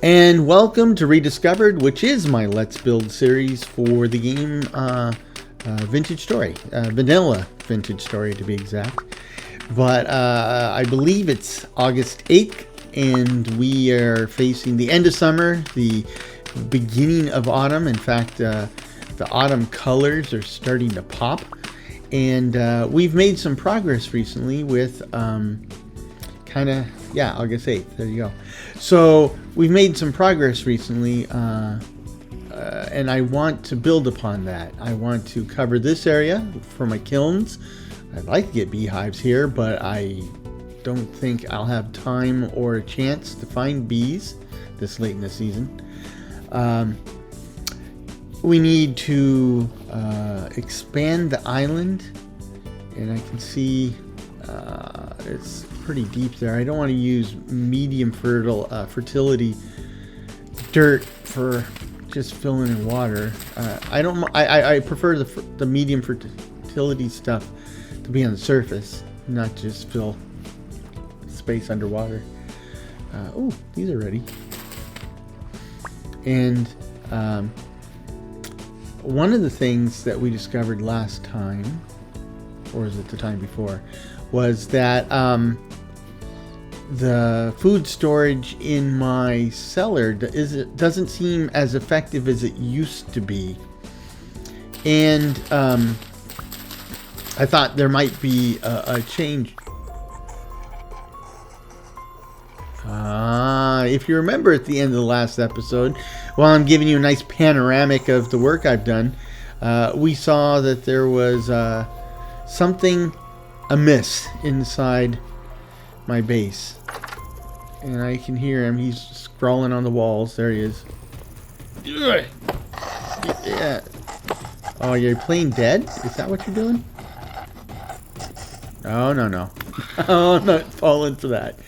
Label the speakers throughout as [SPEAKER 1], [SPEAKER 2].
[SPEAKER 1] And welcome to Rediscovered, which is my Let's Build series for the game Vintage Story. Vanilla Vintage Story, to be exact. But I believe it's August 8th, and we are facing the end of summer, the beginning of autumn. In fact, the autumn colors are starting to pop. And we've made some progress recently with August 8th. There you go. So we've made some progress recently, and I want to build upon that. I want to cover this area for my kilns. I'd like to get beehives here, but I don't think I'll have time or a chance to find bees this late in the season. We need to expand the island, and I can see it's pretty deep there. I don't want to use medium fertility dirt for just filling in water. I prefer the medium fertility stuff to be on the surface, not just fill space underwater. Oh, these are ready. And one of the things that we discovered last time, or is it the time before, was that the food storage in my cellar doesn't seem as effective as it used to be. And I thought there might be a change. If you remember at the end of the last episode, while I'm giving you a nice panoramic of the work I've done, we saw that there was something amiss inside my base. And I can hear him. He's scrawling on the walls. There he is. Yeah. Oh, you're playing dead? Is that what you're doing? Oh, no. Oh, I'm not falling for that.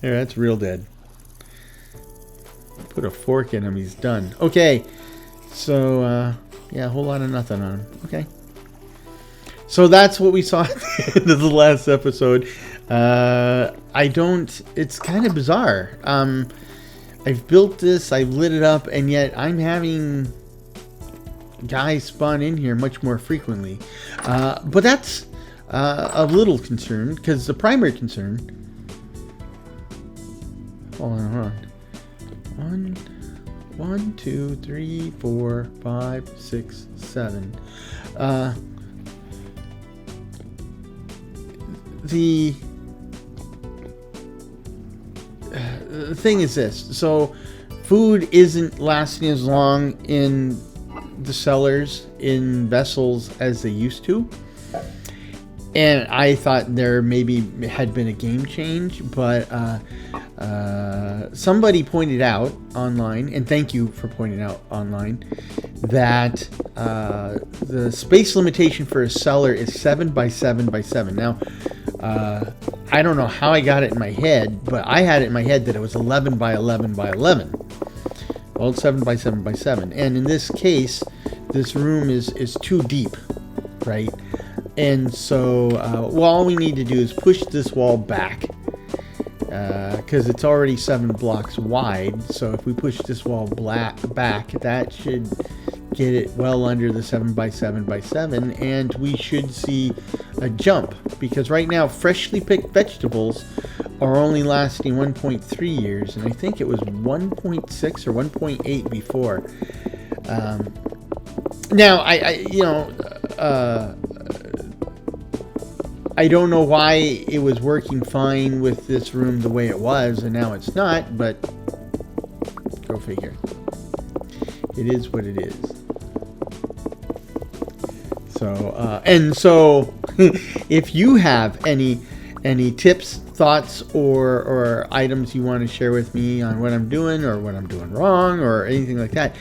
[SPEAKER 1] There, that's real dead. Put a fork in him. He's done. Okay. So, a whole lot of nothing on him. Okay. So that's what we saw at the end of the last episode. It's kind of bizarre. I've built this, I've lit it up, and yet I'm having guys spawn in here much more frequently. But that's a little concern, because the primary concern... Hold on. 1, 2, 3, 4, 5, 6, 7. The thing is this. So food isn't lasting as long in the cellars, in vessels, as they used to. And I thought there maybe had been a game change, but somebody pointed out online, and thank you for pointing out online, that the space limitation for a cellar is 7 by 7 by 7. Now, I don't know how I got it in my head, but I had it in my head that it was 11 by 11 by 11. Well, it's 7 by 7 by 7. And in this case, this room is too deep, right? And so all we need to do is push this wall back, because it's already 7 blocks wide. So if we push this wall back, that should get it well under the 7 by 7 by 7, and we should see a jump, because right now freshly picked vegetables are only lasting 1.3 years, and I think it was 1.6 or 1.8 before. Now I don't know why it was working fine with this room the way it was, and now it's not, but go figure. It is what it is. So, if you have any tips, thoughts, or items you want to share with me on what I'm doing or what I'm doing wrong or anything like that,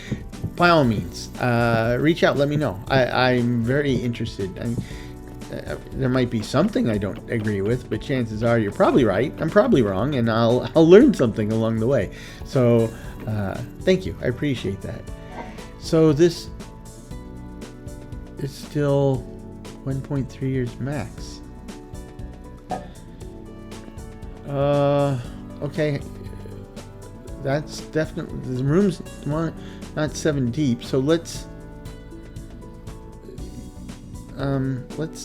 [SPEAKER 1] by all means, reach out. Let me know. I'm very interested. There might be something I don't agree with, but chances are you're probably right. I'm probably wrong, and I'll learn something along the way. So, thank you. I appreciate that. So this is still 1.3 years max. Okay. that's definitely, the room's not 7 deep. So let's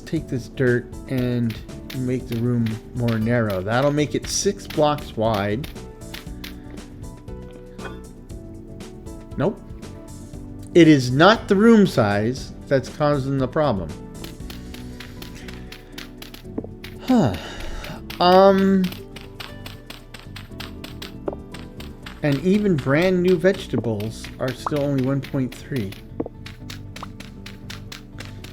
[SPEAKER 1] take this dirt and make the room more narrow. That'll make it 6 blocks wide. Nope. It is not the room size that's causing the problem. Huh. And even brand new vegetables are still only 1.3.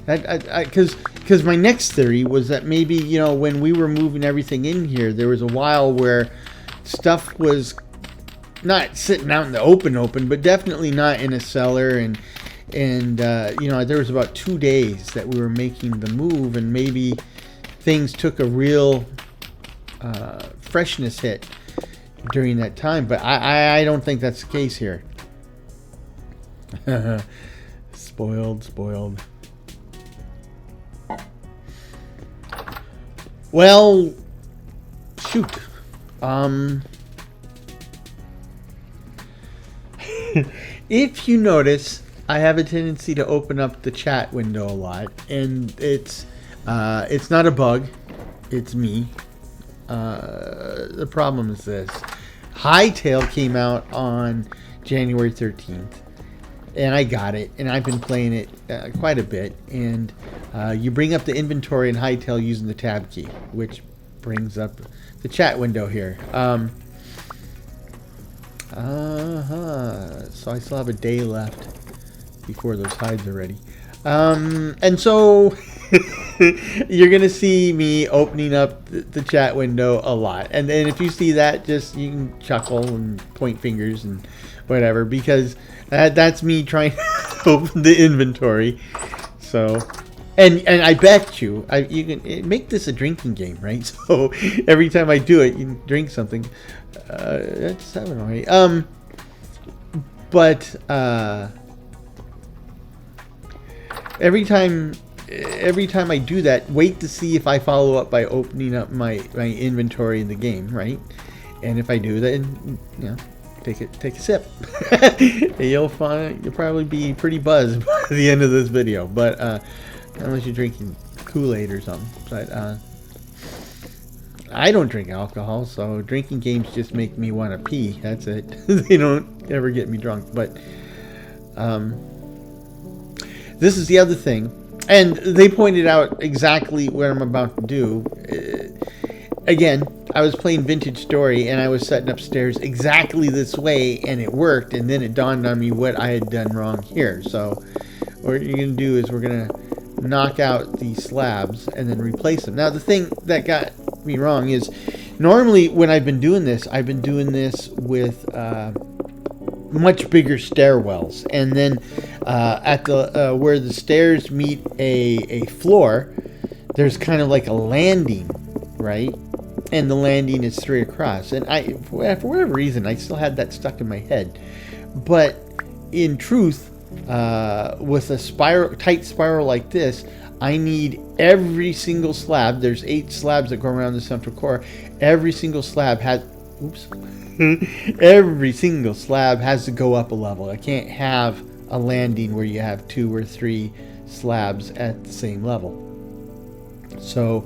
[SPEAKER 1] Because my next theory was that maybe, you know, when we were moving everything in here, there was a while where stuff was not sitting out in the open, but definitely not in a cellar, and you know, there was about 2 days that we were making the move, and maybe things took a real freshness hit during that time. But I don't think that's the case here. Spoiled. Well, shoot. If you notice, I have a tendency to open up the chat window a lot, and it's not a bug, it's me. The problem is this: Hightail came out on January 13th, and I got it, and I've been playing it quite a bit. And you bring up the inventory in Hightail using the tab key, which brings up the chat window here. So I still have a day left before those hides are ready. And so you're gonna see me opening up the chat window a lot, and then if you see that, just you can chuckle and point fingers and whatever, because that's me trying to open the inventory. So and I bet you can make this a drinking game, right? So every time I do it, you can drink something. That's 7 already. But every time I do that, wait to see if I follow up by opening up my inventory in the game, right? And if I do, then you know, take a sip. You'll probably be pretty buzzed by the end of this video, but unless you're drinking Kool-Aid or something. But I don't drink alcohol, so drinking games just make me want to pee. That's it. They don't ever get me drunk. But this is the other thing, and they pointed out exactly what I'm about to do. Again, I was playing Vintage Story, and I was setting up stairs exactly this way, and it worked. And then it dawned on me what I had done wrong here. So what you're going to do is we're going to knock out these slabs and then replace them. Now, the thing that got me wrong is normally when I've been doing this with much bigger stairwells, and then at the where the stairs meet a floor, there's kind of like a landing, right? And the landing is 3 across, and for whatever reason, I still had that stuck in my head. But in truth, with a tight spiral like this, I need every single slab. There's 8 slabs that go around the central core. Every single slab has, every single slab has to go up a level. I can't have a landing where you have 2 or 3 slabs at the same level. So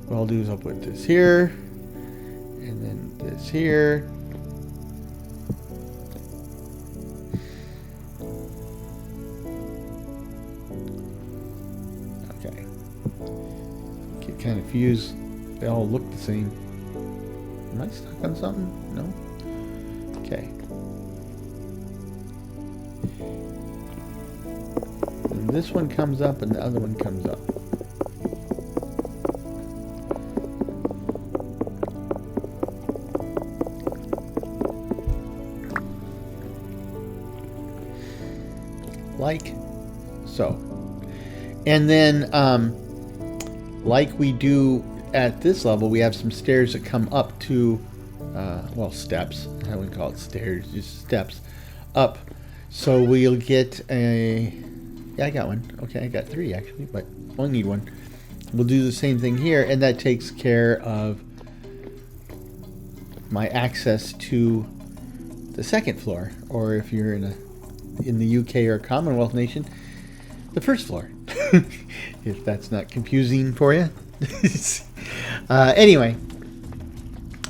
[SPEAKER 1] what I'll do is I'll put this here, and then this here. Okay. Get kind of fused. They all look the same. Am I stuck on something? No? Okay. And this one comes up and the other one comes up. Like so. And then like we do at this level, we have some stairs that come up to well, steps. I wouldn't call it stairs, just steps up. So we'll get a, yeah, I got one. Okay, I got 3 actually, but only need 1. We'll do the same thing here, and that takes care of my access to the second floor, or if you're in the UK or a Commonwealth nation, the first floor. If that's not confusing for you. Anyway,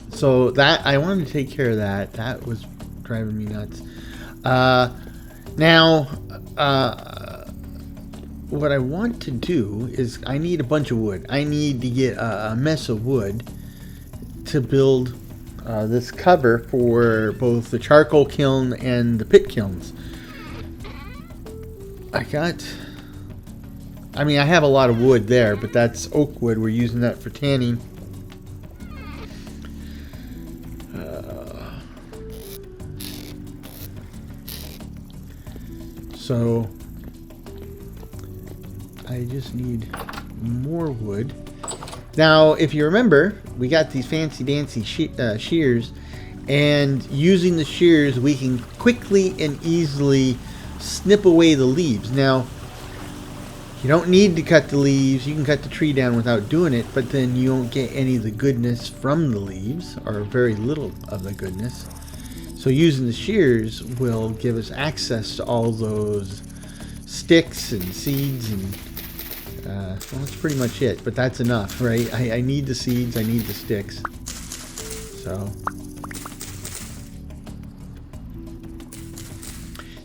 [SPEAKER 1] so that I wanted to take care of that. That was driving me nuts. Now, what I want to do is I need a bunch of wood. I need to get a mess of wood to build this cover for both the charcoal kiln and the pit kilns. I have a lot of wood there, but that's oak wood. We're using that for tanning. So I just need more wood. Now, if you remember, we got these fancy dancy shears, and using the shears, we can quickly and easily snip away the leaves. Now, you don't need to cut the leaves. You can cut the tree down without doing it, but then you won't get any of the goodness from the leaves, or very little of the goodness. So using the shears will give us access to all those sticks and seeds, and well, that's pretty much it. But that's enough, right? I need the seeds, I need the sticks. So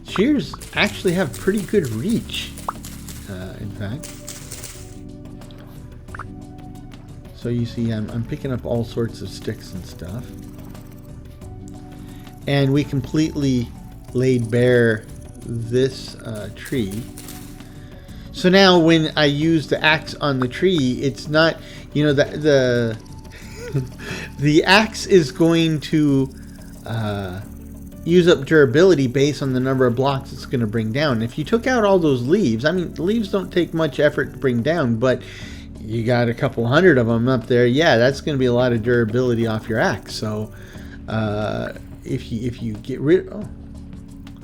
[SPEAKER 1] shears actually have pretty good reach, in fact. So you see, I'm picking up all sorts of sticks and stuff. And we completely laid bare this tree. So now when I use the axe on the tree, it's not, you know, the axe is going to use up durability based on the number of blocks it's going to bring down. If you took out all those leaves, I mean, the leaves don't take much effort to bring down, but you got a couple hundred of them up there, yeah, that's going to be a lot of durability off your axe. So if you get rid, oh,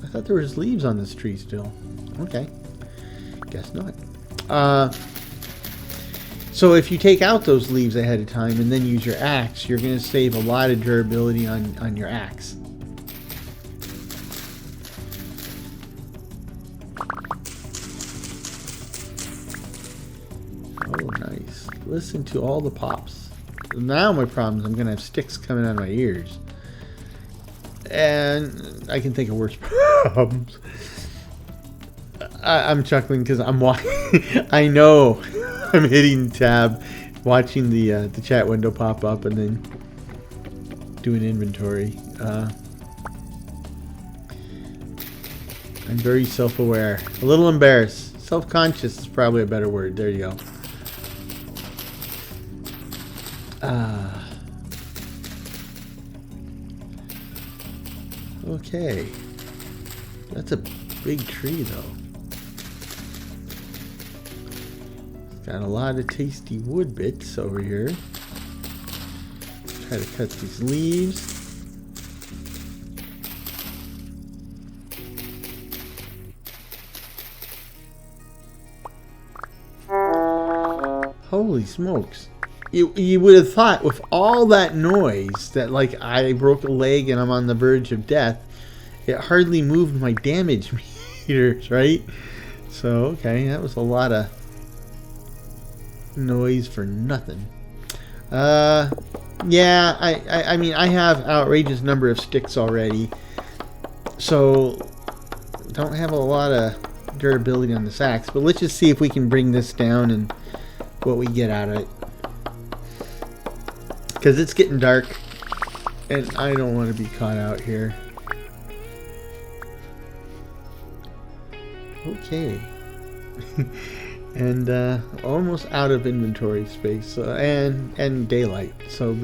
[SPEAKER 1] I thought there was leaves on this tree still. Okay, guess not. So if you take out those leaves ahead of time and then use your axe, you're going to save a lot of durability on your axe. Oh, nice. Listen to all the pops. Now my problem is I'm going to have sticks coming out of my ears. And I can think of worse problems. I'm chuckling because I'm watching. I know I'm hitting tab, watching the chat window pop up, and then doing inventory. I'm very self-aware, a little embarrassed, self-conscious is probably a better word. There you go. Okay, that's a big tree though. It's got a lot of tasty wood bits over here. Try to cut these leaves. Holy smokes. You would have thought with all that noise that like I broke a leg and I'm on the verge of death, it hardly moved my damage meters, right? So, okay, that was a lot of noise for nothing. Yeah, I mean, I have outrageous number of sticks already, so don't have a lot of durability on this axe, but let's just see if we can bring this down and what we get out of it. Because it's getting dark, and I don't want to be caught out here. Okay. And almost out of inventory space and daylight. So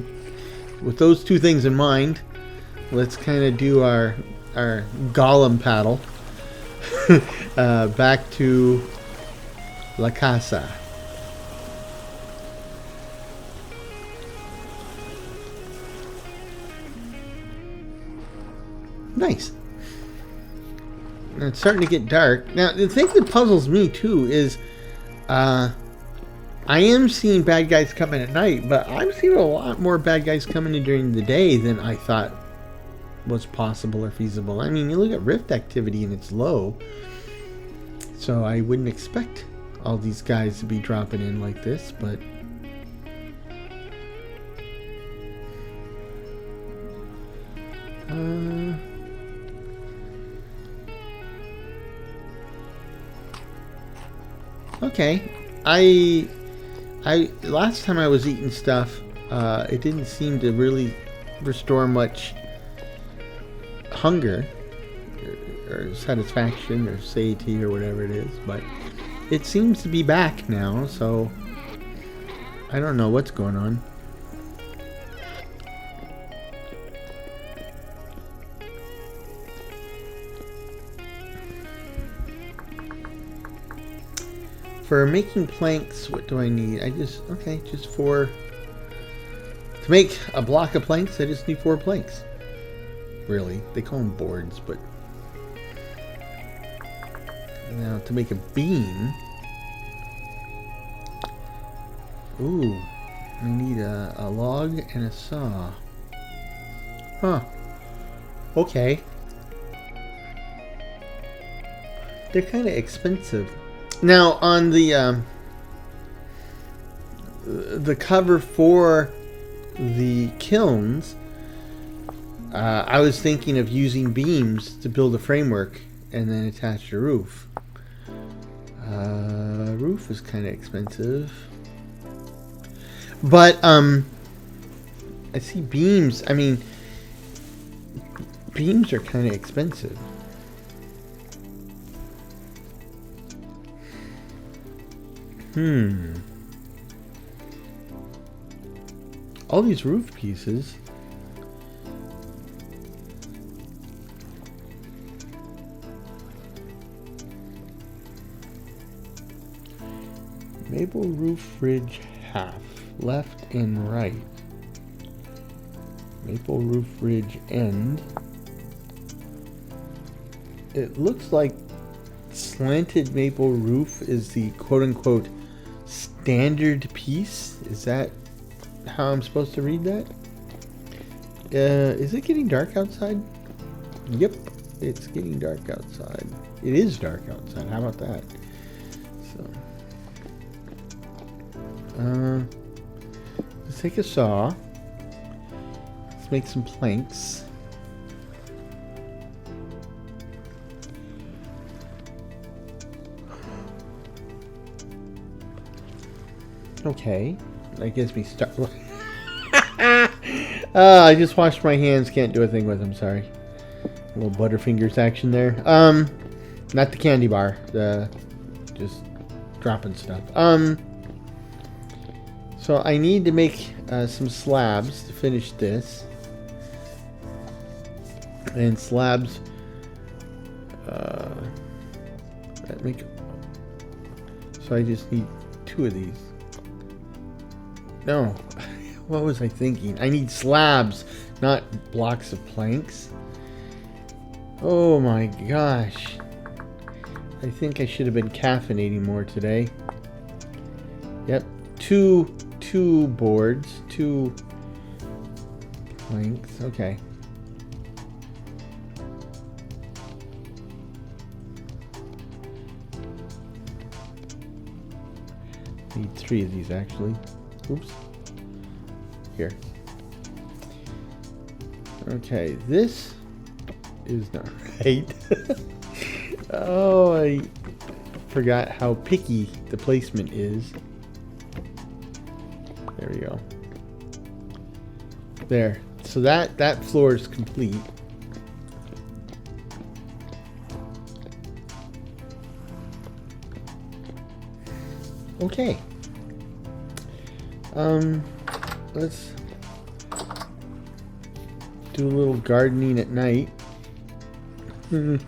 [SPEAKER 1] with those two things in mind, let's kind of do our golem paddle back to La Casa. Nice. Now it's starting to get dark. Now the thing that puzzles me too is I am seeing bad guys come in at night, but I'm seeing a lot more bad guys coming in during the day than I thought was possible or feasible. I mean, you look at rift activity and it's low, so I wouldn't expect all these guys to be dropping in like this, but okay. I last time I was eating stuff, it didn't seem to really restore much hunger or satisfaction or satiety or whatever it is, but it seems to be back now, so I don't know what's going on. For making planks, what do I need? Just 4. To make a block of planks, I just need 4 planks. Really, they call them boards, but now to make a beam, ooh, I need a log and a saw. Huh. Okay. They're kind of expensive. Now on the cover for the kilns, I was thinking of using beams to build a framework and then attach a roof. Roof is kind of expensive, but I see beams. I mean, beams are kind of expensive. All these roof pieces. Maple roof ridge half, left and right. Maple roof ridge end. It looks like slanted maple roof is the quote-unquote standard piece. Is that how I'm supposed to read that? Is it getting dark outside? Yep, it's getting dark outside. It is dark outside. How about that? So, let's take a saw. Let's make some planks. Okay, that gives me start. I just washed my hands. Can't do a thing with them. Sorry. A little Butterfingers action there. Not the candy bar. Just dropping stuff. So I need to make some slabs to finish this, and slabs. Make. So I just need 2 of these. No, what was I thinking? I need slabs, not blocks of planks. Oh my gosh. I think I should have been caffeinating more today. Yep, two boards, 2 planks. Okay. Need 3 of these actually. Oops. Here. Okay, this is not right. Oh, I forgot how picky the placement is. There we go. There. So that floor is complete. Okay. Let's do a little gardening at night. And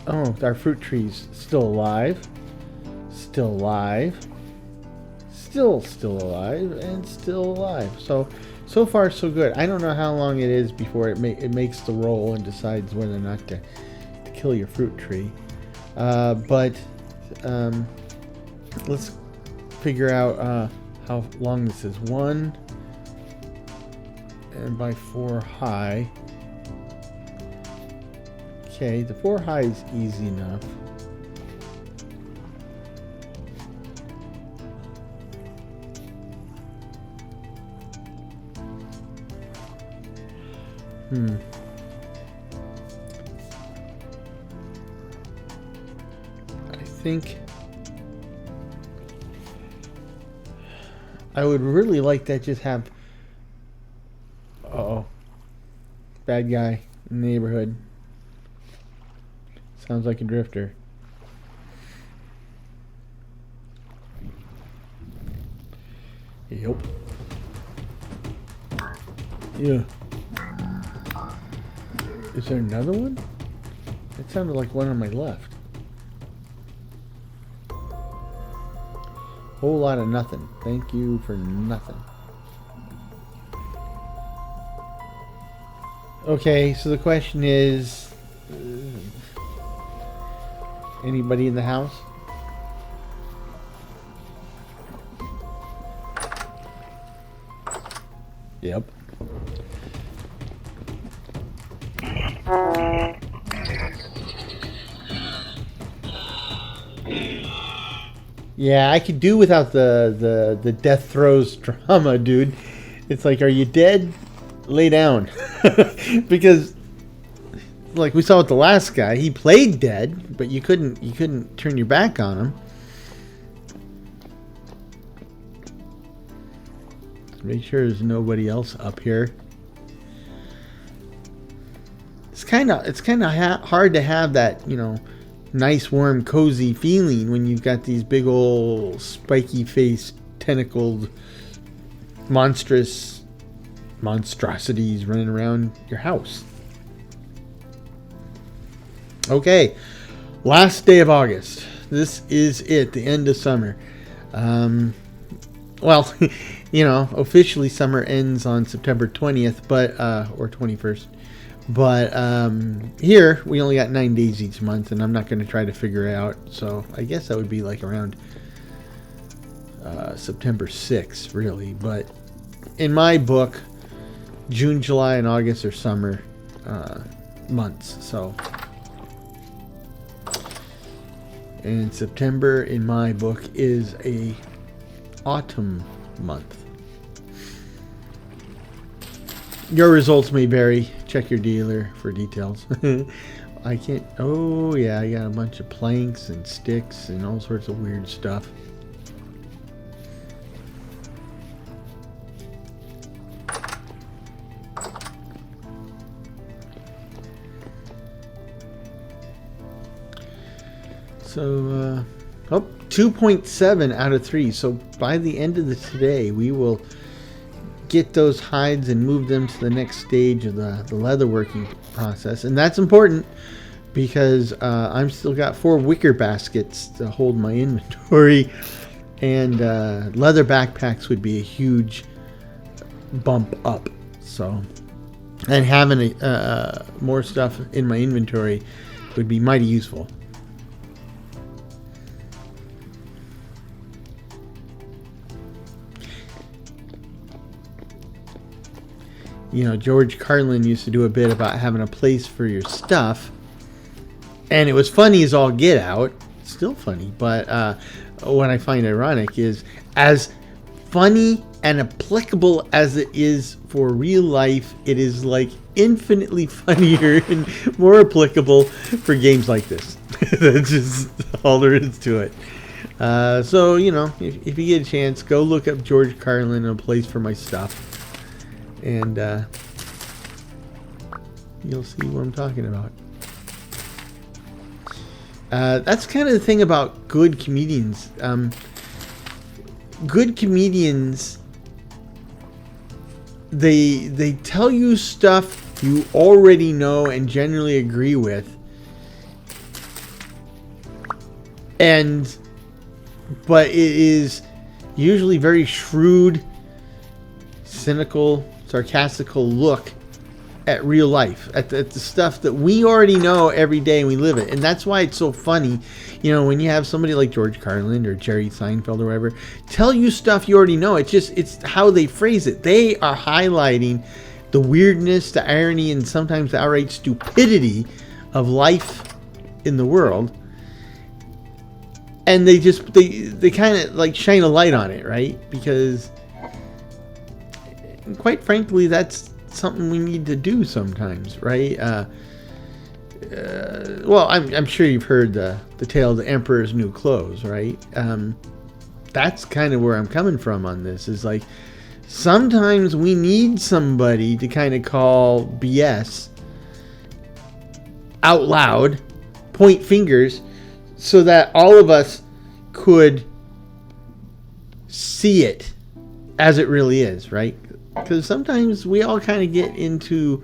[SPEAKER 1] oh, our fruit tree's still alive. Still alive. Still alive, and still alive. So far so good. I don't know how long it is before it makes the roll and decides whether or not to kill your fruit tree. But let's figure out how long this is. 1 and by 4 high. Okay, the 4 high is easy enough. I think I would really like that just have bad guy in the neighborhood. Sounds like a drifter. Yep. Yeah. Is there another one? It sounded like one on my left. Whole lot of nothing. Thank you for nothing. Okay, so the question is, anybody in the house? Yep. Yeah, I could do without the death throes drama, dude. It's like, are you dead? Lay down. Because like we saw with the last guy, he played dead, but you couldn't turn your back on him. Make sure there's nobody else up here. It's kind of hard to have that, you know, nice, warm, cozy feeling when you've got these big old spiky faced, tentacled, monstrosities running around your house. Okay, last day of August. This is it, the end of summer. Well, you know, officially summer ends on September 20th, but or 21st. But here we only got 9 days each month, and I'm not going to try to figure it out. So I guess that would be like around September 6th, really. But in my book, June, July, and August are summer months. So, and September in my book is a autumn month. Your results may vary. Check your dealer for details. I can't. Oh yeah, I got a bunch of planks and sticks and all sorts of weird stuff. So, 2.7 out of 3. So by the end of today, we will get those hides and move them to the next stage of the leather working process. And that's important because I'm still got 4 wicker baskets to hold my inventory. And leather backpacks would be a huge bump up. So, and having more stuff in my inventory would be mighty useful. You know, George Carlin used to do a bit about having a place for your stuff. And it was funny as all get out. Still funny. But what I find ironic is, as funny and applicable as it is for real life, it is like infinitely funnier and more applicable for games like this. That's just all there is to it. So, you know, if you get a chance, go look up George Carlin and a place for my stuff. And you'll see what I'm talking about. That's kind of the thing about good comedians. Good comedians, they tell you stuff you already know and generally agree with, but it is usually very shrewd, cynical, sarcastical look at real life, at the stuff that we already know every day and we live it. And that's why it's so funny, you know, when you have somebody like George Carlin or Jerry Seinfeld or whatever tell you stuff you already know. It's how they phrase it. They are highlighting the weirdness, the irony, and sometimes the outright stupidity of life in the world. And they kind of like shine a light on it, right? Because quite frankly, that's something we need to do sometimes, right? Well, I'm sure you've heard the tale of the Emperor's New Clothes, right? That's kind of where I'm coming from on this. Is like sometimes we need somebody to kind of call BS out loud, point fingers, so that all of us could see it as it really is, right? Because sometimes we all kind of get into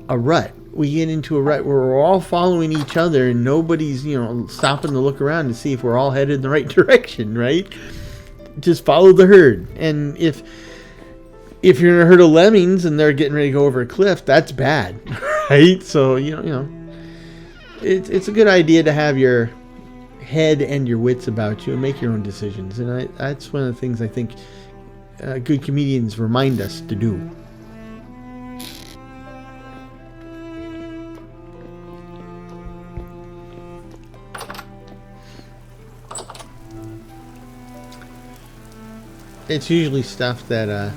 [SPEAKER 1] a rut. We get into a rut where we're all following each other and nobody's, you know, stopping to look around to see if we're all headed in the right direction, right? Just follow the herd. And if you're in a herd of lemmings and they're getting ready to go over a cliff, that's bad, right? So, you know, it's a good idea to have your head and your wits about you and make your own decisions. And that's one of the things I think good comedians remind us to do. It's usually stuff that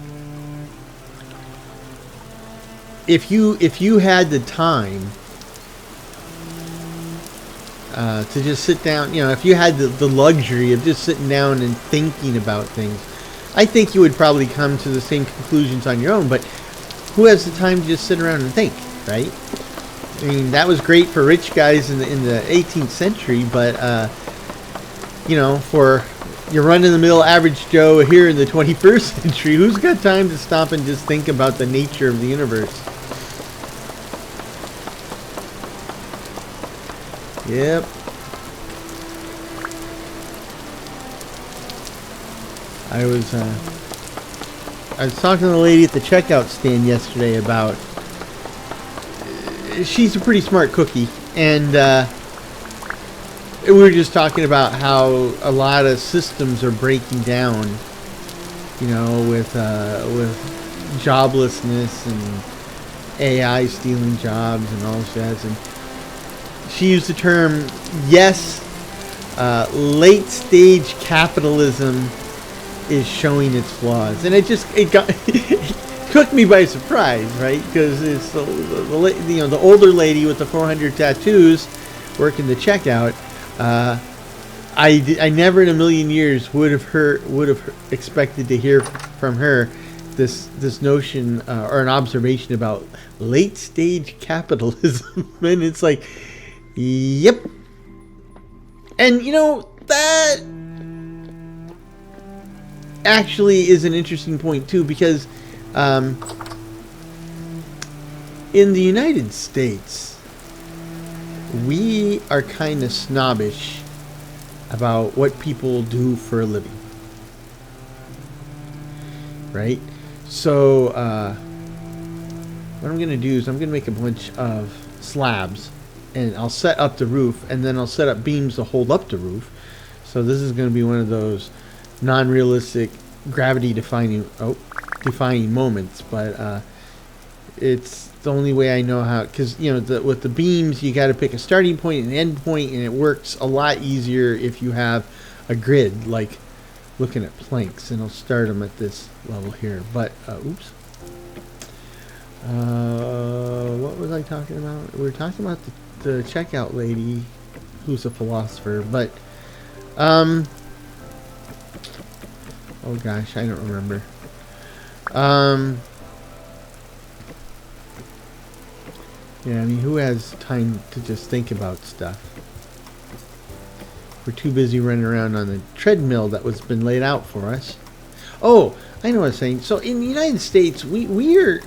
[SPEAKER 1] if you had the time to just sit down, you know, if you had the luxury of just sitting down and thinking about things, I think you would probably come to the same conclusions on your own. But who has the time to just sit around and think, right? I mean, that was great for rich guys in the 18th century, but you know, for your run-of-the-mill average Joe here in the 21st century, who's got time to stop and just think about the nature of the universe? Yep. I was talking to the lady at the checkout stand yesterday about she's a pretty smart cookie, and we were just talking about how a lot of systems are breaking down, you know, with joblessness and AI stealing jobs and all this jazz. And she used the term, yes, late stage capitalism is showing its flaws, and it took me by surprise, right? Because it's the older lady with the 400 tattoos working the checkout. I never in a million years would have expected to hear from her this notion or an observation about late stage capitalism. And it's like, yep. And you know, that actually is an interesting point too, because in the United States, we are kind of snobbish about what people do for a living, right? So what I'm going to do is I'm going to make a bunch of slabs, and I'll set up the roof, and then I'll set up beams to hold up the roof. So this is going to be one of those non-realistic gravity-defying moments, but it's the only way I know how, because you know, with the beams you got to pick a starting point and an end point, and it works a lot easier if you have a grid, like looking at planks. And I'll start them at this level here, but oops, what was I talking about? We were talking about the checkout lady who's a philosopher, but oh gosh, I don't remember. Yeah, I mean, who has time to just think about stuff? We're too busy running around on the treadmill that was been laid out for us. Oh, I know what I'm saying. So in the United States, we're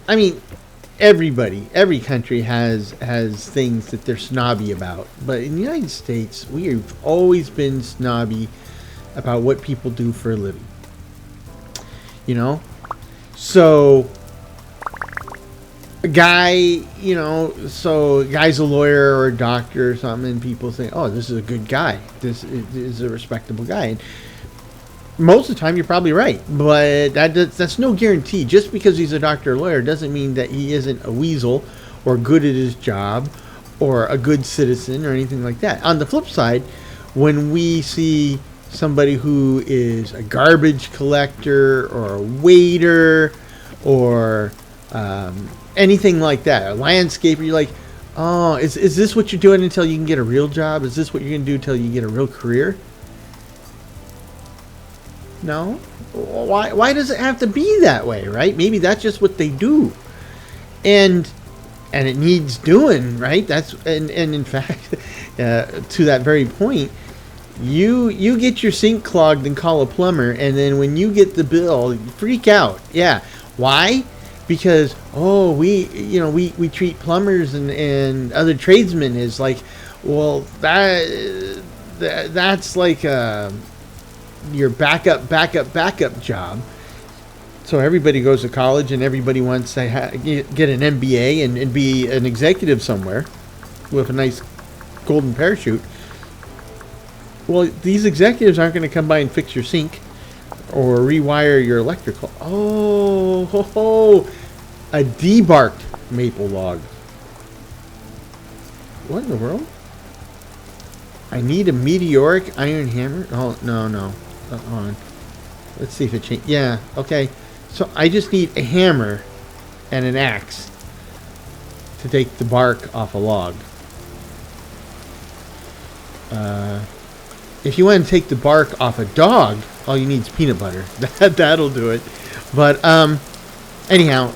[SPEAKER 1] I mean, every country has things that they're snobby about. But in the United States, we've always been snobby about what people do for a living. You know? So a guy, you know, so a guy's a lawyer or a doctor or something, and people say, oh, this is a good guy. This is a respectable guy. And most of the time, you're probably right. But that's no guarantee. Just because he's a doctor or lawyer doesn't mean that he isn't a weasel or good at his job or a good citizen or anything like that. On the flip side, when we see somebody who is a garbage collector or a waiter or anything like that, a landscaper, you're like, oh, is this what you're doing until you can get a real job? Is this what you're going to do until you get a real career? No. Why does it have to be that way, right? Maybe that's just what they do. And it needs doing, right? That's and in fact, to that very point, you get your sink clogged and call a plumber, and then when you get the bill, you freak out. Yeah. Why? Because we treat plumbers and other tradesmen as like, well, that's like your backup job. So everybody goes to college and everybody wants to get an MBA and be an executive somewhere with a nice golden parachute. Well, these executives aren't going to come by and fix your sink or rewire your electrical. Oh, a debarked maple log. What in the world? I need a meteoric iron hammer. Oh, no. Hold on. Let's see if it changed. Yeah, okay. So I just need a hammer and an axe to take the bark off a log. If you want to take the bark off a dog, all you need is peanut butter. That'll do it. But anyhow,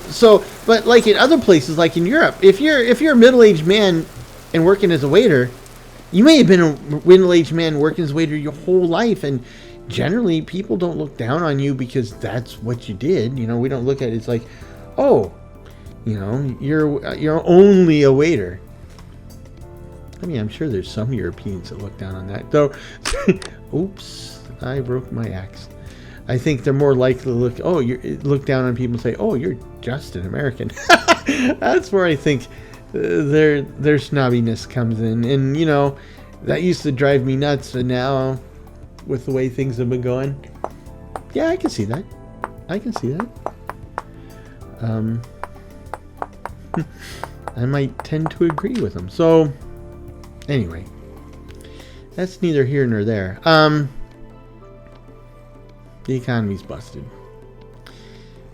[SPEAKER 1] but like in other places, like in Europe, if you're a middle-aged man and working as a waiter, you may have been a middle-aged man working as a waiter your whole life, and generally people don't look down on you because that's what you did. You know, we don't look at it as like, oh, you know, you're only a waiter. I mean, I'm sure there's some Europeans that look down on that, though. Oops, I broke my axe. I think they're more likely to look down on people and say, oh, you're just an American. That's where I think their snobbiness comes in. And, you know, that used to drive me nuts. And now, with the way things have been going, yeah, I can see that. I might tend to agree with them. So, anyway, that's neither here nor there. The economy's busted.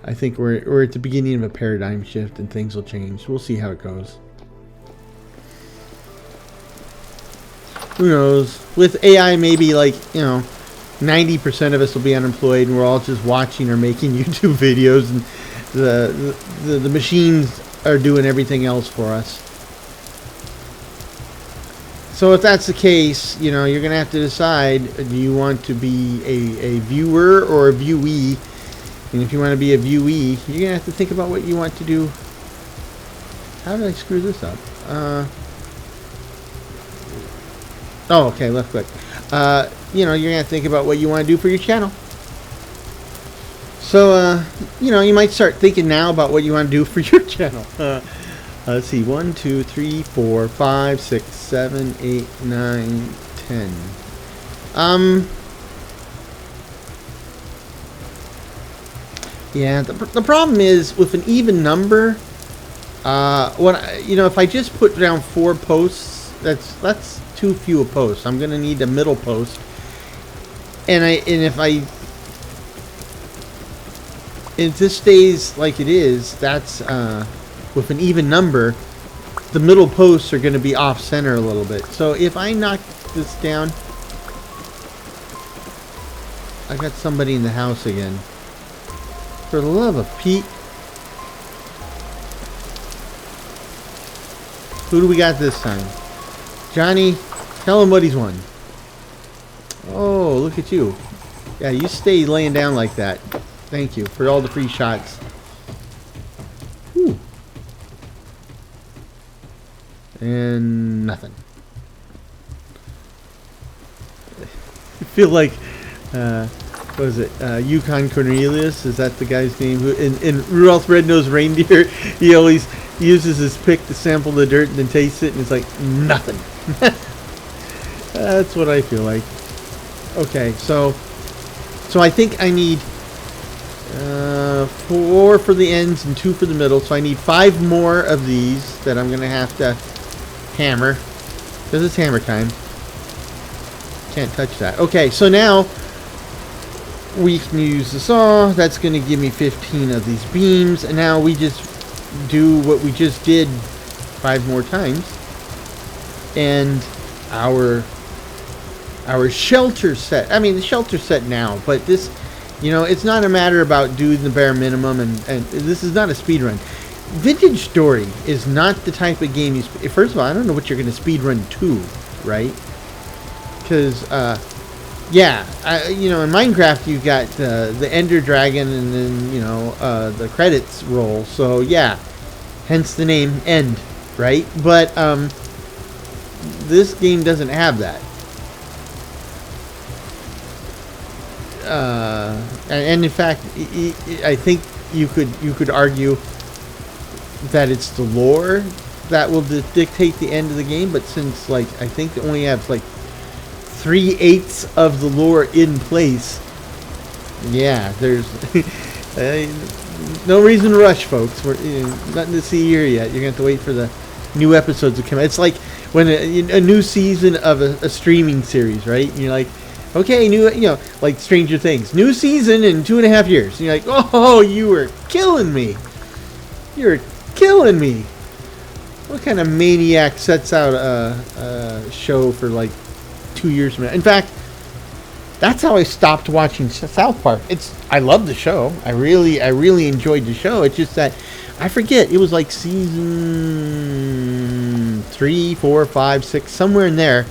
[SPEAKER 1] I think we're at the beginning of a paradigm shift, and things will change. We'll see how it goes. Who knows? With AI, maybe 90% of us will be unemployed, and we're all just watching or making YouTube videos, and the machines are doing everything else for us. So if that's the case, you know, you're going to have to decide, do you want to be a viewer or a viewee? And if you want to be a viewee, you're going to have to think about what you want to do. How did I screw this up? Okay, left click. You know, you're going to think about what you want to do for your channel. So, you know, you might start thinking now about what you want to do for your channel. Let's see, 1, 2, 3, 4, 5, 6, 7, 8, 9, 10. Yeah, the problem is with an even number. If I just put down 4 posts, that's too few a post. I'm gonna need a middle post, and if this stays like it is, that's with an even number, the middle posts are going to be off center a little bit. So if I knock this down, I got somebody in the house again. For the love of Pete. Who do we got this time? Johnny, tell him what he's won. Oh, look at you. Yeah, you stay laying down like that. Thank you for all the free shots. Whew. And nothing. I feel like what is it? Yukon Cornelius, is that the guy's name? Who in Rudolph the Red-Nosed Reindeer, he always uses his pick to sample the dirt and then tastes it, and it's like nothing. That's what I feel like. Okay, so I think I need 4 for the ends and 2 for the middle. So I need 5 more of these that I'm gonna have to hammer, because it's hammer time. Can't touch that. Okay, so now we can use the saw. That's going to give me 15 of these beams, and now we just do what we just did 5 more times, and our shelter set. I mean, the shelter set now, but this, you know, it's not a matter about doing the bare minimum, and this is not a speed run. Vintage Story is not the type of game you. First of all, I don't know what you're going to speed run to, right? Because, yeah, you know, in Minecraft you've got the Ender Dragon, and then, you know, the credits roll. So yeah, hence the name End, right? But this game doesn't have that. And in fact, I think you could argue that it's the lore that will dictate the end of the game. But since, like, I think it only has like 3/8 of the lore in place, yeah, there's no reason to rush, folks. We're nothing to see here yet. You're gonna have to wait for the new episodes to come out. It's like when a new season of a streaming series, right? And you're like, okay, new, you know, like Stranger Things, new season in 2.5 years. And you're like, oh, you were killing me. You're killing me. What kind of maniac sets out a show for like 2 years from now? In fact, that's how I stopped watching South Park. I love the show. I really enjoyed the show. It's just that I forget, it was like season 3, 4, 5, 6, somewhere in there,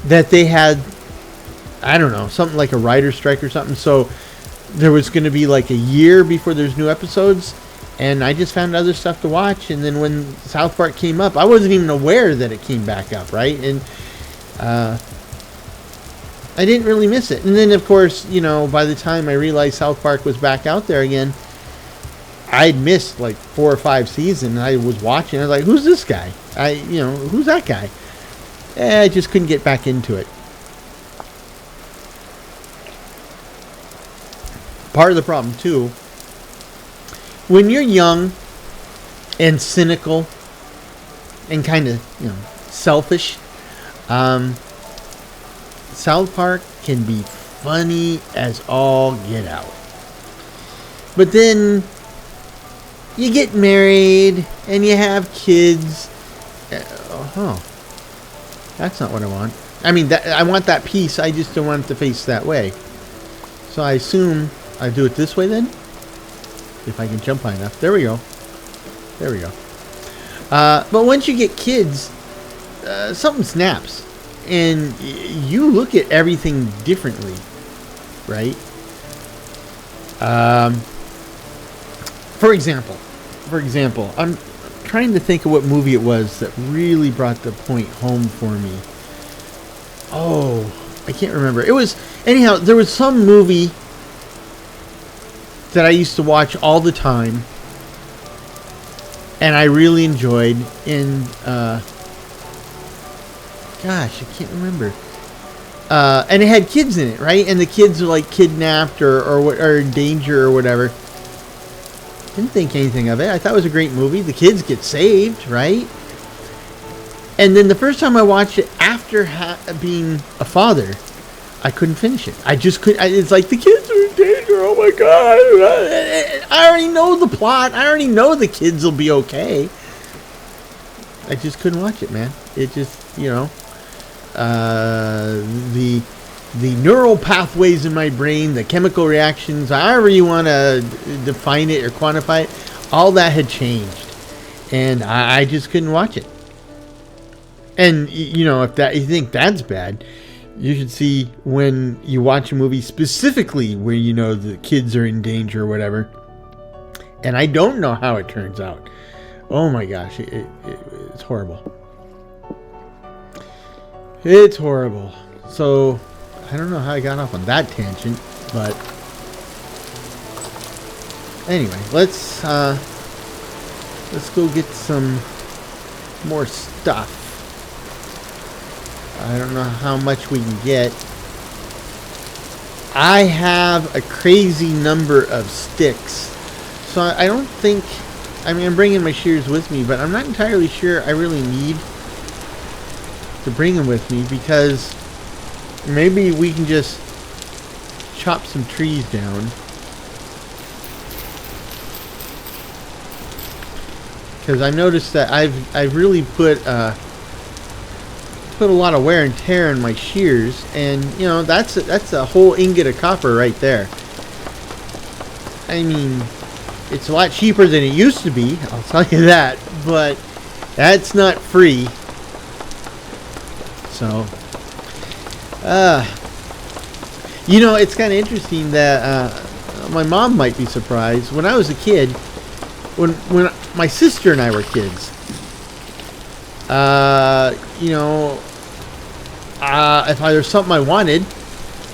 [SPEAKER 1] that they had, I don't know, something like a writer's strike or something. So there was going to be like a year before there's new episodes, and I just found other stuff to watch. And then when South Park came up, I wasn't even aware that it came back up, right? And I didn't really miss it. And then, of course, you know, by the time I realized South Park was back out there again, I'd missed like 4 or 5 seasons. I was watching. I was like, who's this guy? Who's that guy? I just couldn't get back into it. Part of the problem, too, when you're young and cynical and kind of, you know, selfish, South Park can be funny as all get out. But then you get married and you have kids. Oh, that's not what I want. I mean, I want that piece. I just don't want it to face that way. So I assume I do it this way then. If I can jump high enough. There we go. There we go. But once you get kids, something snaps. And you look at everything differently, right? For example, I'm trying to think of what movie it was that really brought the point home for me. Oh, I can't remember. It was, anyhow, there was some movie that I used to watch all the time, and I really enjoyed. And gosh, I can't remember. And it had kids in it, right? And the kids are like kidnapped or in danger or whatever. Didn't think anything of it. I thought it was a great movie. The kids get saved, right? And then the first time I watched it after being a father, I couldn't finish it. I just couldn't. It's like, the kids are in danger. Oh my God. I already know the plot. I already know the kids will be okay. I just couldn't watch it, man. It just, you know, the neural pathways in my brain, the chemical reactions, however you want to define it or quantify it, all that had changed. And I just couldn't watch it. And, you know, if you think that's bad, you should see when you watch a movie specifically where you know the kids are in danger or whatever. And I don't know how it turns out. Oh my gosh, it's horrible. It's horrible. So, I don't know how I got off on that tangent, but Anyway, let's go get some more stuff. I don't know how much we can get. I have a crazy number of sticks, so I don't think, I mean, I'm bringing my shears with me, but I'm not entirely sure I really need to bring them with me, because maybe we can just chop some trees down. Because I noticed that I've really put a lot of wear and tear in my shears, and you know, that's a whole ingot of copper right there. I mean, it's a lot cheaper than it used to be, I'll tell you that, but that's not free. So you know, it's kind of interesting that my mom might be surprised. When I was a kid, when my sister and I were kids, you know, if there's something I wanted,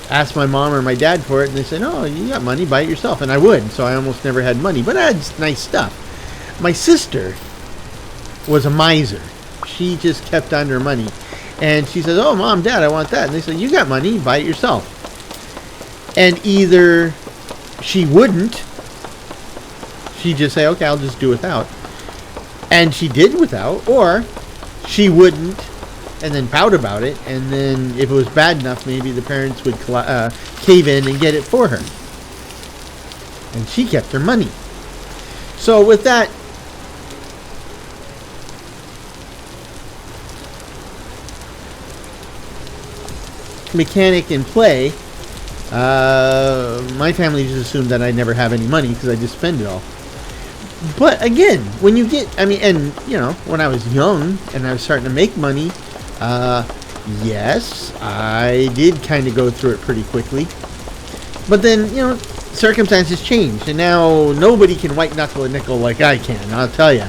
[SPEAKER 1] ask my mom or my dad for it, and they said, "Oh, you got money, buy it yourself," and I would. So I almost never had money, but I had nice stuff. My sister was a miser. She just kept on her money, and she says, "Oh, Mom, Dad, I want that," and they said, "You got money, buy it yourself." And either she wouldn't, she'd just say, "Okay, I'll just do without," and she did without, or she wouldn't, and then pout about it, and then if it was bad enough, maybe the parents would cave in and get it for her. And she kept her money. So with that, mechanic in play, my family just assumed that I'd never have any money because I just spend it all. But again, when you get, I mean, and you know, when I was young and I was starting to make money, yes, I did kind of go through it pretty quickly. But then, you know, circumstances changed, and now nobody can white knuckle a nickel like I can, I'll tell you.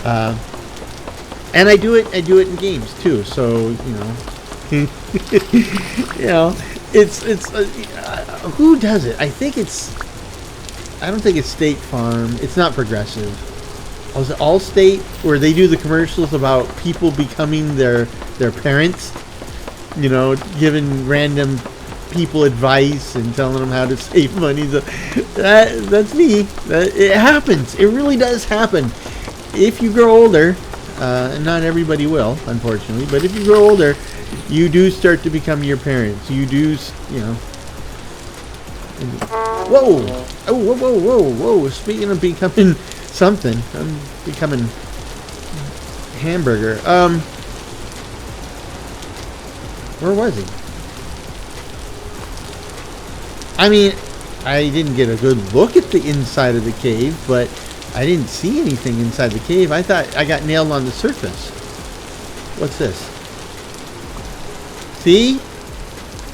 [SPEAKER 1] And I do it in games too. So you know, you know, it's who does it? I don't think it's State Farm. It's not Progressive. Was it Allstate, where they do the commercials about people becoming their parents? You know, giving random people advice and telling them how to save money. So that's me. It happens. It really does happen. If you grow older, and not everybody will, unfortunately, but if you grow older, you do start to become your parents. You do, you know. Whoa! Oh, whoa, whoa, whoa, whoa! Speaking of becoming something, I'm becoming hamburger. Where was he? I mean, I didn't get a good look at the inside of the cave, but I didn't see anything inside the cave. I thought I got nailed on the surface. What's this? See?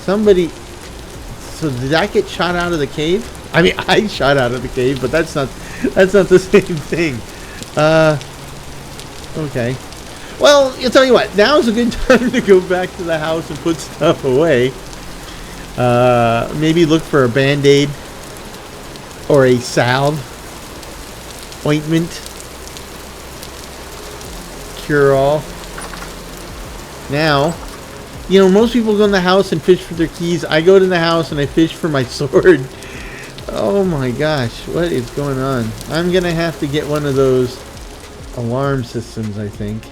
[SPEAKER 1] Somebody... So did I get shot out of the cave? I mean, I shot out of the cave, but that's not the same thing. Okay. Well, I'll tell you what. Now's a good time to go back to the house and put stuff away. Maybe look for a Band-Aid or a salve, ointment, cure-all. Now, you know, most people go in the house and fish for their keys. I go to the house and I fish for my sword. Oh my gosh, what is going on? I'm gonna have to get one of those alarm systems, I think.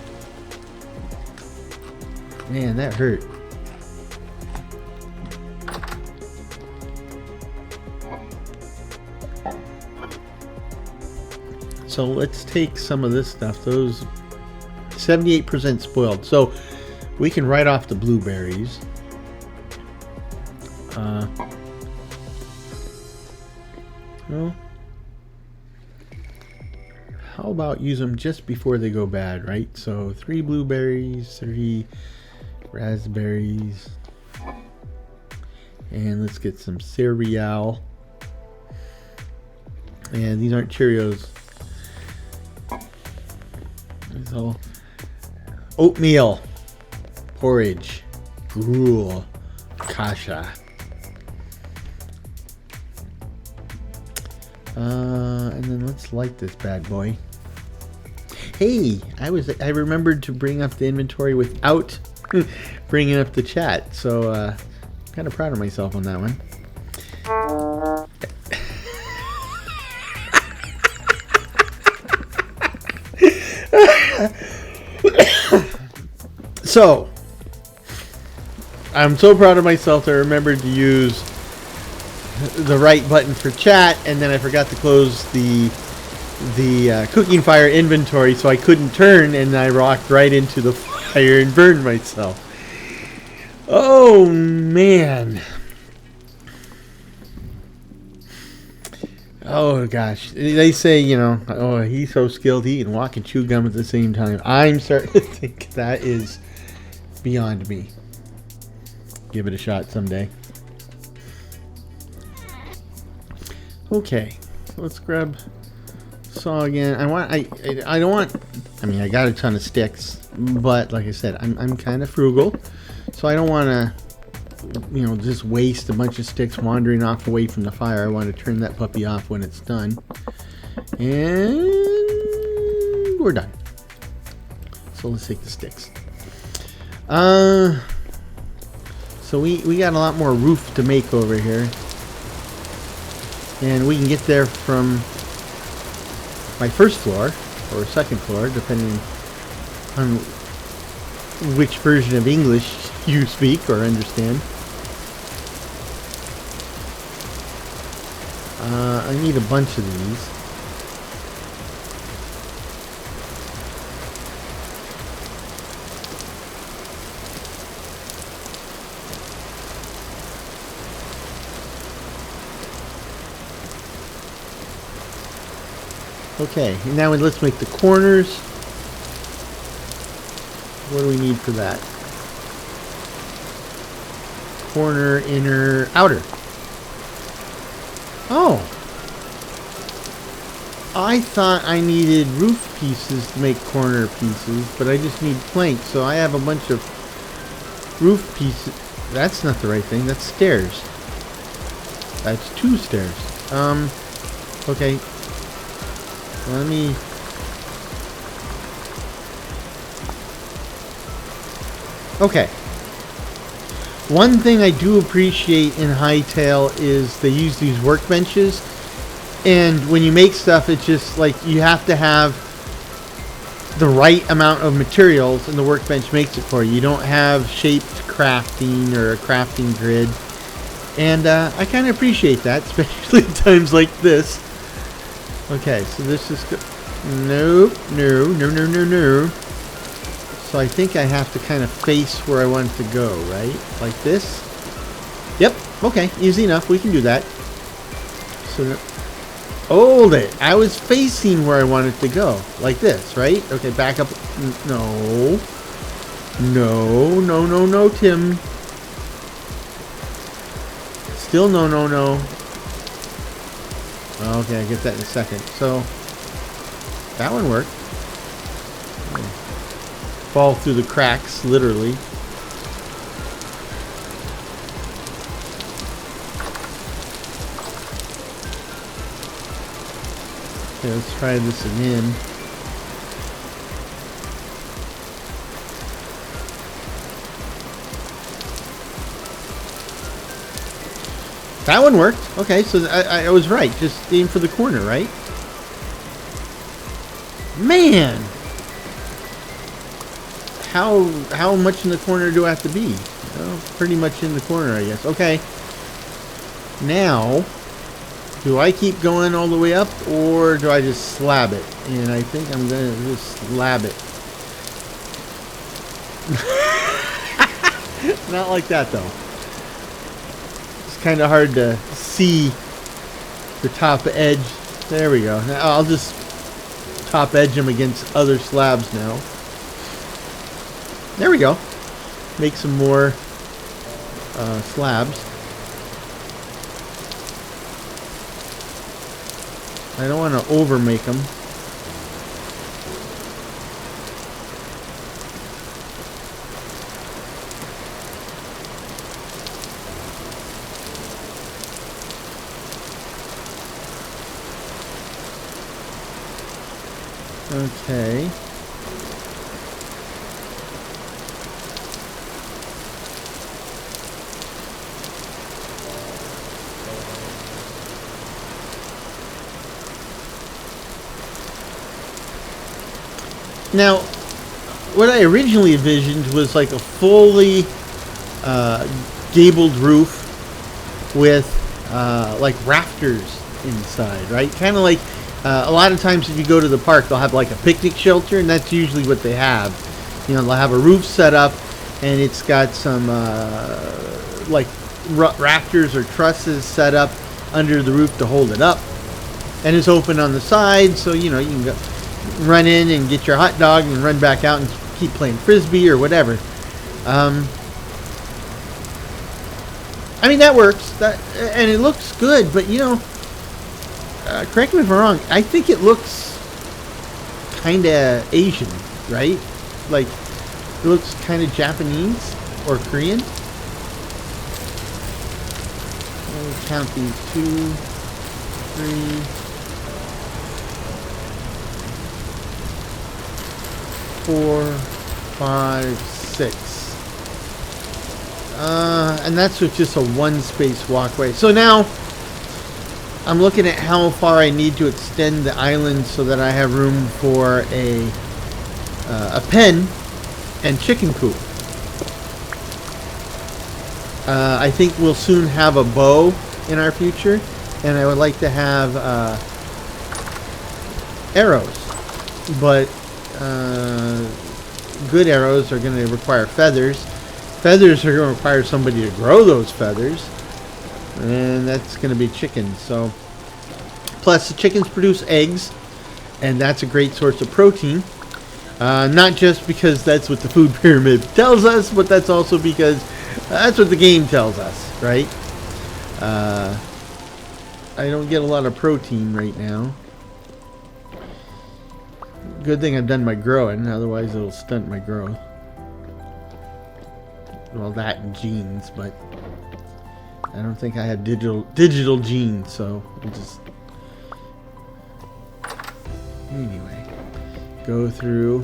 [SPEAKER 1] Man, that hurt. So let's take some of this stuff. Those 78% spoiled. So we can write off the blueberries. Well, how about use them just before they go bad, right? So 3 blueberries, 3 raspberries, and let's get some cereal. And these aren't Cheerios. It's all oatmeal, porridge, gruel, kasha. And then let's light this bad boy. Hey, I remembered to bring up the inventory without bringing up the chat, so kind of proud of myself on that one. So I'm so proud of myself that I remembered to use the right button for chat, and then I forgot to close the cooking fire inventory, so I couldn't turn, and I rocked right into the fire and burned myself. Oh man. Oh gosh. They say, you know, oh, he's so skilled he can walk and chew gum at the same time. I'm starting to think that is beyond me. Give it a shot someday. Okay, let's grab saw again. I don't want. I mean, I got a ton of sticks, but like I said, I'm kind of frugal, so I don't want to, you know, just waste a bunch of sticks wandering off away from the fire. I want to turn that puppy off when it's done, and we're done. So let's take the sticks. So we got a lot more roof to make over here. And we can get there from my first floor, or second floor, depending on which version of English you speak or understand. I need a bunch of these. Okay, and now let's make the corners. What do we need for that? Corner, inner, outer. Oh! I thought I needed roof pieces to make corner pieces, but I just need planks, so I have a bunch of roof pieces. That's not the right thing, that's stairs. That's 2 stairs. Okay. Let me... Okay. One thing I do appreciate in Hightail is they use these workbenches, and when you make stuff, it's just like you have to have the right amount of materials, and the workbench makes it for you. You don't have shaped crafting or a crafting grid, and I kind of appreciate that, especially at times like this. Okay, so this is nope, no. So I think I have to kind of face where I want it to go, right? Like this? Yep, okay, easy enough. We can do that. So, hold it. I was facing where I wanted to go. Like this, right? Okay, back up. No. No, Tim. Still no. Okay, I get that in a second. So, that one worked. Fall through the cracks, literally. Okay, let's try this again. That one worked. Okay, so I was right. Just aim for the corner, right? Man! How much in the corner do I have to be? Well, pretty much in the corner, I guess. Okay. Now, do I keep going all the way up, or do I just slab it? And I think I'm going to just slab it. Not like that, though. Kind of hard to see the top edge. There we go. Now I'll just top edge them against other slabs now. There we go. Make some more slabs. I don't want to over make them. Okay. Now, what I originally envisioned was like a fully gabled roof with like rafters inside, right? Kind of like a lot of times if you go to the park, they'll have like a picnic shelter, and that's usually what they have. You know, they'll have a roof set up, and it's got some like rafters or trusses set up under the roof to hold it up, and it's open on the side, so you know you can go run in and get your hot dog and run back out and keep playing frisbee or whatever. I mean, that works. And it looks good, but you know, correct me if I'm wrong, I think it looks kind of Asian, right? Like, it looks kind of Japanese or Korean. Let me count these. 2, 3, 4, 5, 6. And that's with just a one-space walkway. So now I'm looking at how far I need to extend the island so that I have room for a pen and chicken coop. I think we'll soon have a bow in our future, and I would like to have arrows, but good arrows are going to require feathers. Feathers are going to require somebody to grow those feathers, and that's going to be chickens. So, plus the chickens produce eggs, and that's a great source of protein. Not just because that's what the food pyramid tells us, but that's also because that's what the game tells us, right? I don't get a lot of protein right now. Good thing I've done my growing, otherwise it'll stunt my growth. Well, that and genes, but I don't think I have digital genes, so we'll just anyway go through,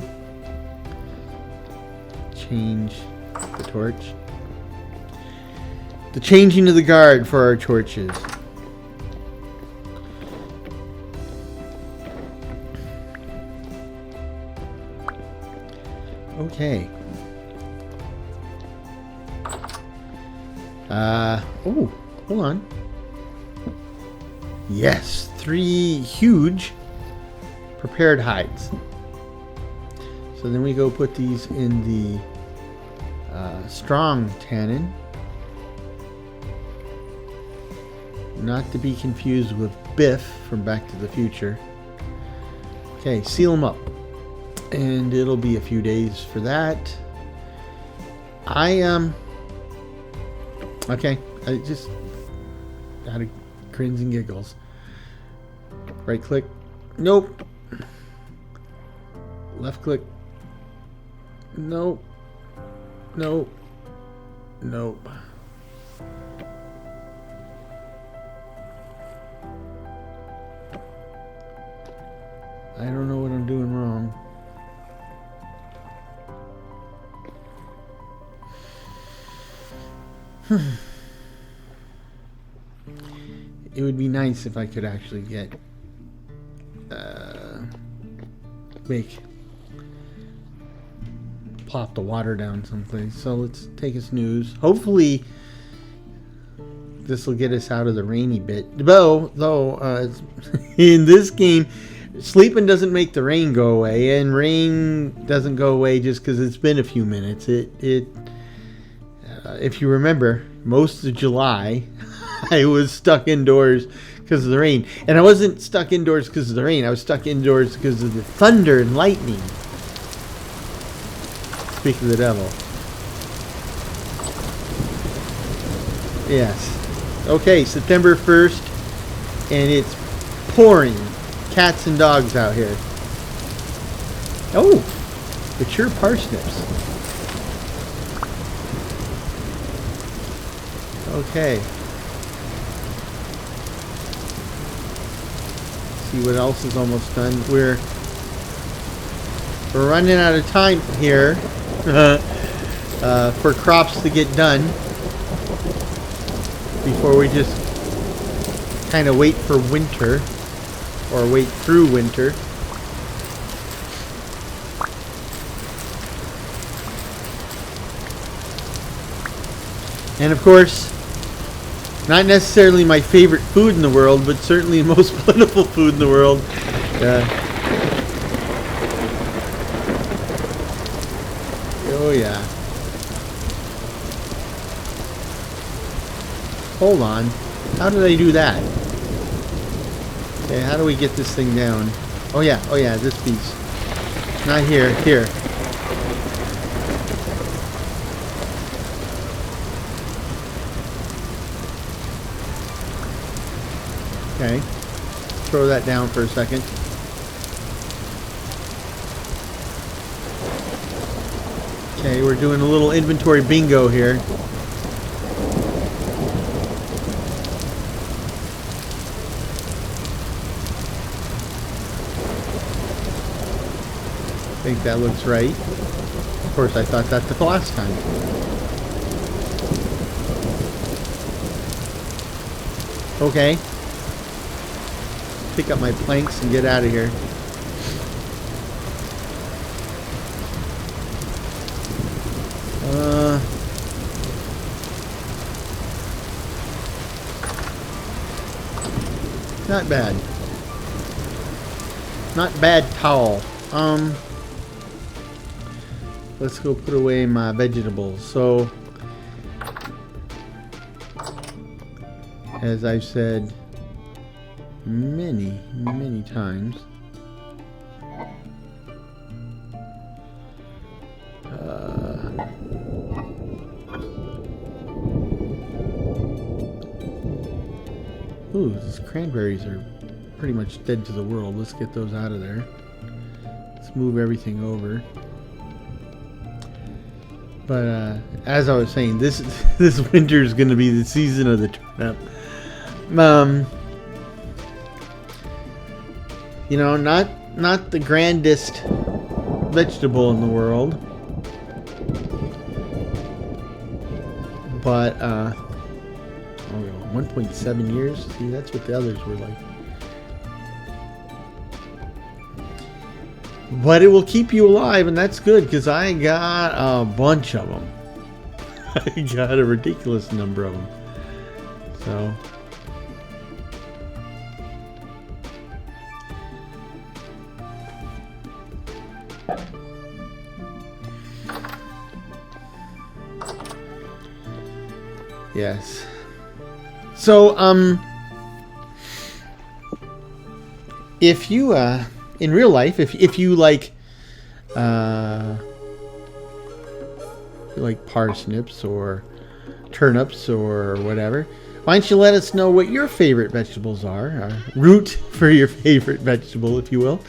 [SPEAKER 1] change the torch, the changing of the guard for our torches. Okay. Oh, hold on. Yes, 3 huge prepared hides. So then we go put these in the strong tannin. Not to be confused with Biff from Back to the Future. Okay, seal them up. And it'll be a few days for that. Okay, I just out of grins and giggles. Right click. Nope. Left click. Nope. Nope. Nope. I don't know what I'm doing wrong. It would be nice if I could actually get plop the water down someplace. So let's take a snooze. Hopefully this will get us out of the rainy bit. Though in this game, sleeping doesn't make the rain go away, and rain doesn't go away just because it's been a few minutes. If you remember, most of July, I was stuck indoors because of the rain. And I wasn't stuck indoors because of the rain. I was stuck indoors because of the thunder and lightning. Speak of the devil. Yes. Okay, September 1st, and it's pouring cats and dogs out here. Oh, mature parsnips. Okay. See what else is almost done. We're We're running out of time here for crops to get done before we just kind of wait for winter, or wait through winter. And of course, not necessarily my favorite food in the world, but certainly the most plentiful food in the world. Oh yeah. Hold on. How did I do that? Okay, how do we get this thing down? Oh yeah, this piece. Not here, here. Okay. Throw that down for a second. Okay, we're doing a little inventory bingo here. I think that looks right. Of course, I thought that the last time. Okay. Pick up my planks and get out of here. Not bad. Not bad at all. Let's go put away my vegetables. So, as I've said many times, ooh, these cranberries are pretty much dead to the world. Let's get those out of there. Let's move everything over. But as I was saying, this winter is going to be the season of the turnip. You know, not the grandest vegetable in the world, but 1.7 years. See, that's what the others were like. But it will keep you alive, and that's good, because I got a bunch of them. I got a ridiculous number of them. So, yes. So, if you, in real life, if you like parsnips or turnips or whatever, why don't you let us know what your favorite vegetables are? Root for your favorite vegetable, if you will,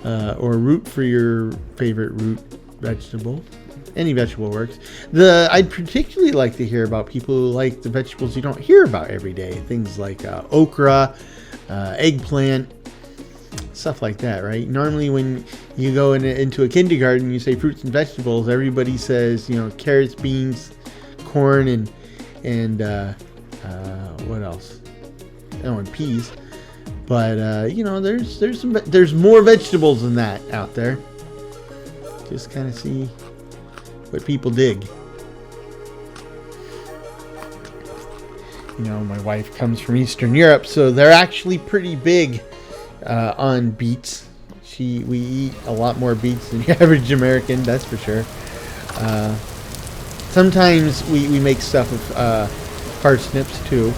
[SPEAKER 1] or root for your favorite root vegetable. Any vegetable works. I'd particularly like to hear about people who like the vegetables you don't hear about every day. Things like okra, eggplant, stuff like that, right? Normally when you go into a kindergarten, you say fruits and vegetables, everybody says, you know, carrots, beans, corn, and what else? Oh, and peas. But you know, there's more vegetables than that out there. Just kind of see what people dig. You know, my wife comes from Eastern Europe, so they're actually pretty big on beets. We eat a lot more beets than the average American, that's for sure. Sometimes we make stuff with parsnips too.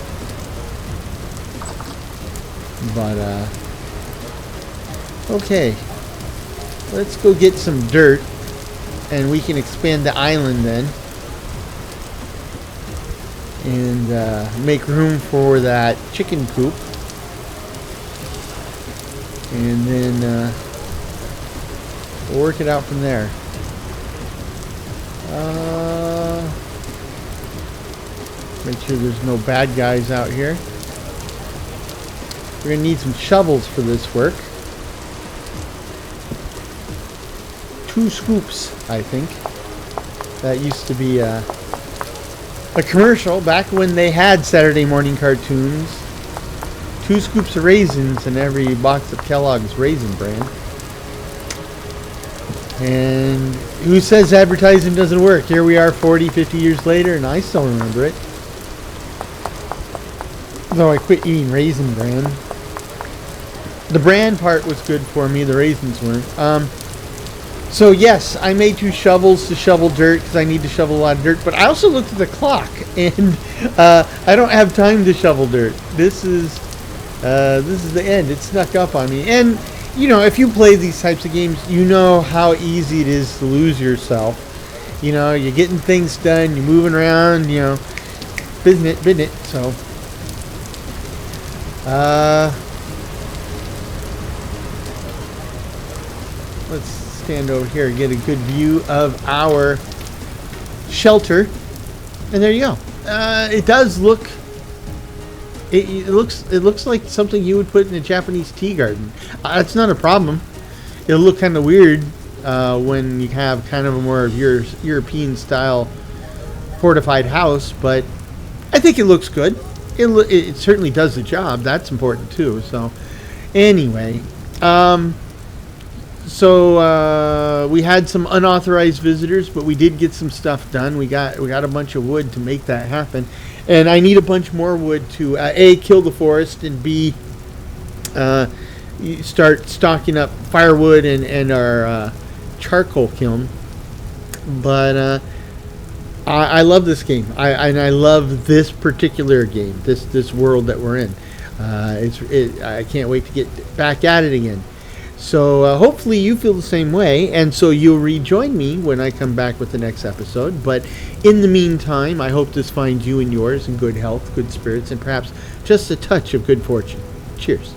[SPEAKER 1] But okay, let's go get some dirt, and we can expand the island then, and make room for that chicken coop, and then we'll work it out from there. Make sure there's no bad guys out here. We're gonna need some shovels for this work. 2 scoops, I think. That used to be a commercial back when they had Saturday morning cartoons. 2 scoops of raisins in every box of Kellogg's Raisin Bran. And who says advertising doesn't work? Here we are 40, 50 years later, and I still remember it. Though I quit eating Raisin Bran. The bran part was good for me, the raisins weren't. So yes, I made 2 shovels to shovel dirt because I need to shovel a lot of dirt. But I also looked at the clock, and I don't have time to shovel dirt. This is the end. It snuck up on me. And you know, if you play these types of games, you know how easy it is to lose yourself. You know, you're getting things done, you're moving around, you know, business. So, let's stand over here and get a good view of our shelter. And there you go. It does look. It looks like something you would put in a Japanese tea garden. It's not a problem. It'll look kind of weird when you have kind of a more of your European style fortified house, but I think it looks good. It certainly does the job. That's important too. So anyway, we had some unauthorized visitors, but we did get some stuff done. We got a bunch of wood to make that happen. And I need a bunch more wood to A, kill the forest, and B, start stocking up firewood and our charcoal kiln. But I love this game. I love this particular game, this world that we're in. I can't wait to get back at it again. So hopefully you feel the same way, and so you'll rejoin me when I come back with the next episode. But in the meantime, I hope this finds you and yours in good health, good spirits, and perhaps just a touch of good fortune. Cheers.